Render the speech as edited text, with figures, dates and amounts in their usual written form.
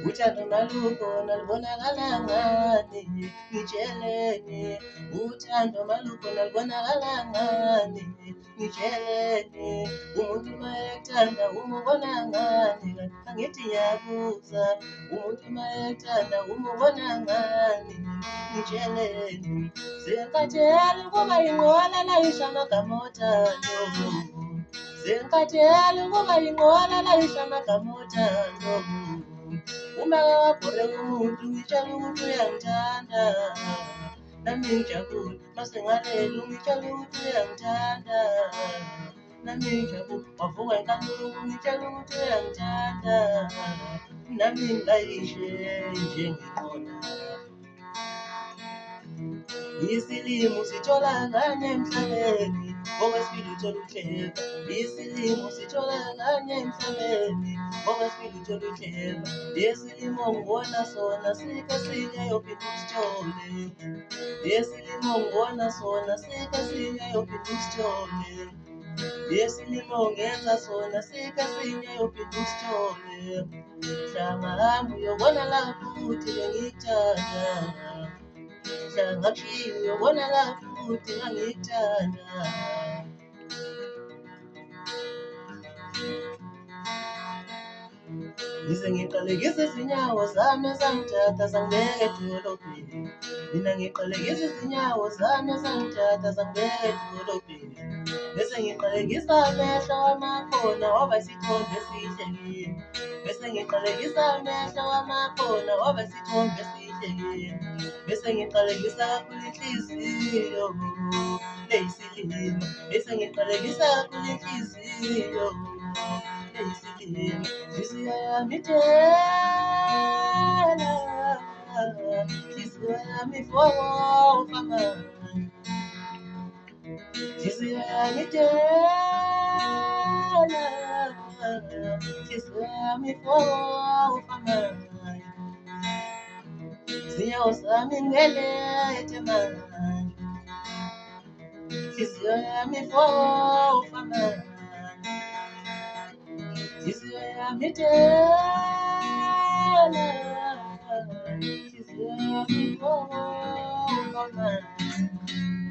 Uthando maluko nalubonakala ngani, ngitsheleni. Uthando maluko nalubonakala ngani, ngitsheleni. Umuntu mayekuthanda umubona ngani, angithi ngiyabuza. Umuntu mayekuthanda umubona ngani, ngitsheleni. Sengikhathele ukuba yinqola layisha amagama othando. Sengikhathele ukuba yinqola layisha amagama othando. Uma wabhoreka umuntu ngitshela ukuthi uyangithanda, nami ngijabule. Mase ngalela ungitshela ukuthi uyangithanda, nami ngijabule. Wavuka inkanuko ngitshela ukuthi uyangithanda, nami ngilayishe njengenqola. Isilimo sithola kanye emhlabeni, okwesibili uthola uhleba. Isilimo sithola kanye emhlabeni, okwesibili uthola uhleba. Lesilimo ngibona sona sike singeyophinda usithole. Lesilimo ngibona sona sike singeyophinda usithole. Lesilimo ngenza sona sike singeyophinda usithole. Hlanga hamba uyobona lapho ukuthi bengikuthanda. Hlanga kushiya uyobona lapho ukuthi ngangikuthanda. Ngize ngiqalekise izinyawo zami ezangithatha zangibeka edolobheni. Mina ngiqalekisa izinyawo zami ezangithatha zangibeka edolobheni. Bese ngiqalekisa amehlo wamakhona waba isithombe esihle kimi. Bese ngiqalekisa amehlo wamakhona waba isithombe esihle kimi. Bese ngiqalekisa kakhulu inhliziyo eyisilima. Bese ngiqalekisa kakhulu inhliziyo eyisilima. Inhliziyo yami ithela, inhliziyo yami ifofa manje. Inhliziyo yami ithela, inhliziyo yami ifofa manje. Izinyawo zami ngibelethe manje. Inhliziyo yami ifofa manje. Inhliziyo yami ithela, inhliziyo yami ifofa manje.